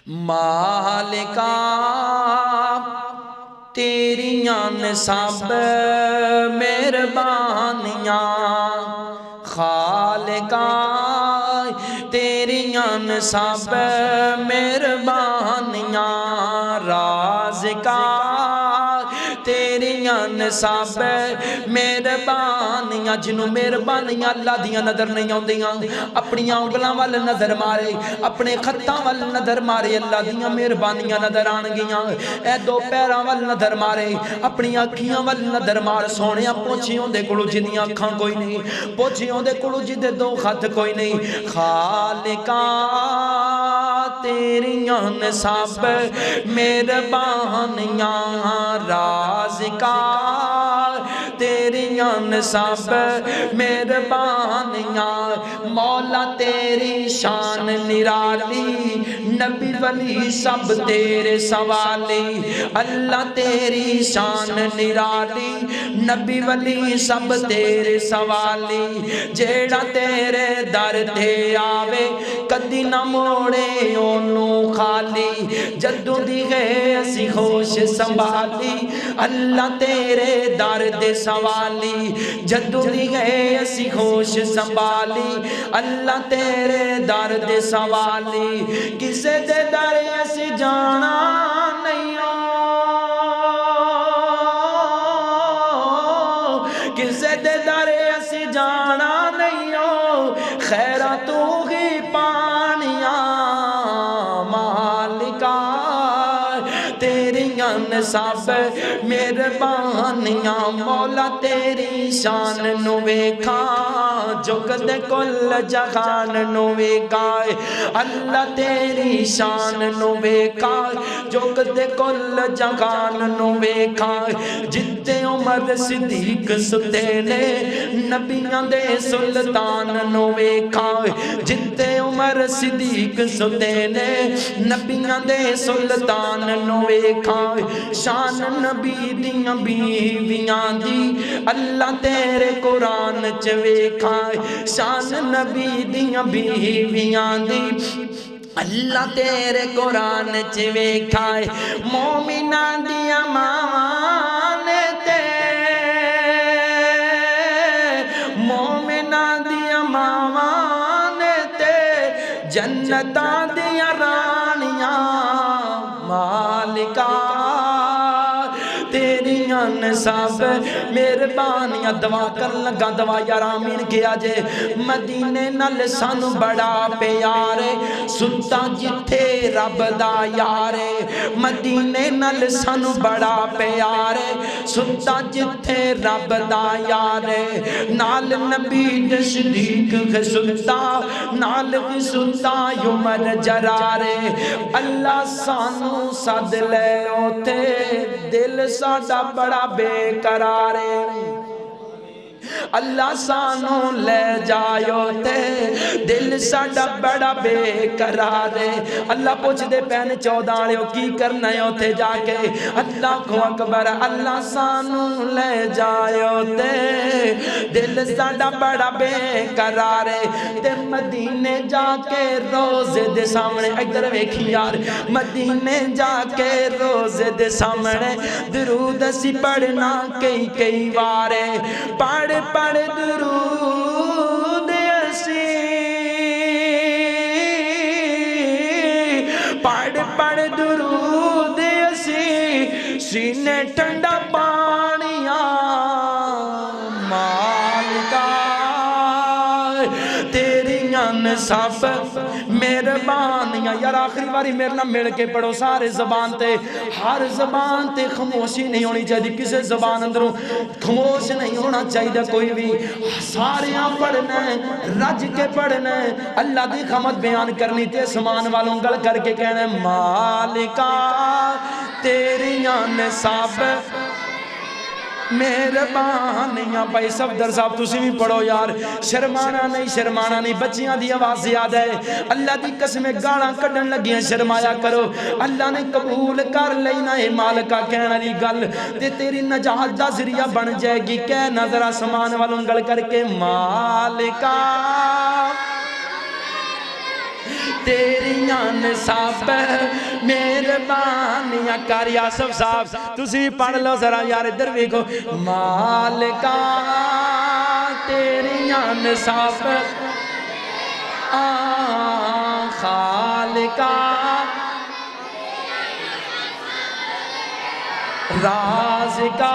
مالکا تیریاں نے سب مہربانیاں، خالقا تیریاں نے سب مہربانیاں، رازقا تیریاں نے سب مہربانیاں۔ جنوں مہربانیاں اللہ دیاں نظر نہیں آندیاں، اپنی انگلاں وال نظر مارے، اپنے خطاں وال نظر مارے، اللہ دیاں مہربانیاں نظر آن گیاں۔ اے دو پیراں وال نظر مارے، اپنی اکھیاں وال نظر مار، سونیا پوچھیوں دے کولوں جدیاں اکھاں کوئی نہیں، پوچھیوں دے کولوں جدے دو خط کوئی نہیں، خالقا تیریاں نے سب مہربانیاں، رازقا تیریاں نے سب مہربانیاں، مولا تیری شان نرالی، نبی ولی سب تیرے سوالی، اللہ تیری شان نرالی، نبی ولی سب تیرے سوالی، جیڑا تیرے در تے آوے کدی نہ موڑے اونوں خالی، جدوں دی گئے اسی خوش سنبھالی، اللہ تیرے در دے سوالی، جدوں دی گئے اسی خوش سنبھالی، اللہ تیرے در دے سوالی، کسے دے در اسی جانا نہیں ہو، کسے دے در اسی جانا نہیں ہو، خیرہ تو ہی پانیاں، مالکا تیریاں نے سب مہربانیاں، مولا تیری شان نو ویکھاں، جگت کل جہان نو ویکھائے، اللہ تیری شان نو ویکھاں، جگت کل جہان نو ویکھائے، جتے عمر صدیق ستے نے نبیاں دے سلطان نو ویکھائے، جتے عمر صدیق ستے نے نبیاں دے سلطان نو ویکھائے، شان نبی دیاں بیویاں دی اللہ تیرے قرآن چ ویکھائے، شان نبی دیاں بیویاں دی اللہ تیرے قرآن چ ویکھائے، مومناں دیاں ماواں نے تے، مومناں دیاں ماواں نے تے، جنتاں دیاں رانیاں، مالکا تیریاں نے سب مہربانیاں، دعا کر لگا دعا یار آمین کیا جے، مدینے نال سانو بڑا پیارے، ستا جتھے رب دا یارے، مدینے نال سانو بڑا پیارے، ستا جتھے رب دا یارے، نال نبی دے صدیق ستا، نال ستا عمر جرارے، اللہ سانو صد لے اوتے، دل ساڈا بڑا بے قرارے، اللہ سانو لے جائیو تے دل ساڈا بڑا بے قرارے، اللہ پوچھ دے پہن 14 لیو کی کرنا ہے تے جا کے، اللہ کو اکبر، اللہ سانو لے جائیو تے دل ساڈا بڑا بے قرارے، تے مدینے جا کے روزے دے سامنے، ادھر ویکھی یار، مدینے جا کے روزے دے سامنے درود اسی پڑھنا کئی وارے، پڑھ پڑھ درود اسی، پڑھ پڑھ درود اسی، سینے ٹھنڈا پانیاں، مالکا تیریاں نے سب مہربانیاں، یار آخری باری میرے نہ مل کے پڑھو سارے زبان تے، ہر زبان تے خاموشی نہیں ہونی چاہیے، کسے زبان اندروں خاموش نہیں ہونا چاہیے، کوئی بھی ساریاں پڑھنا ہے، رج کے پڑھنا ہے، اللہ دی خامت بیان کرنی تے سمان والوں گل کر کے کہنا ہے، مالکا تیریاں نے سب مہربانیاں۔ بھائی صفدر صاحب تسی بھی پڑھو یار، شرمانا نہیں، بچیاں دی آواز زیاد ہے، اللہ دی قسمیں گاڑاں کڈن لگیاں، شرمایا کرو، اللہ نے قبول کر لینا ہے، مالکا کہنا لی گل تے تیری نجات دا ذریعہ بن جائے گی، کہنا ذرا سمان والوں گل کر کے، مالکا تیریاں نصاب مہربانیاں کر یاسف صاحب تسی پڑھ لو ذرا یار ادھر دیکھو مالکا تیریاں نصاب خالقا رازقا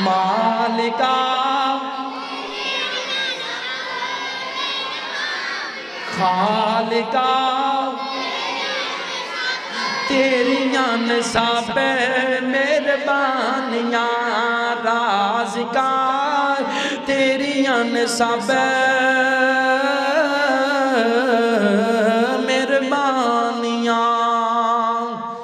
مالکا خالقا تیریاں نصاب مہربانیاں رازقا تیریاں نصاب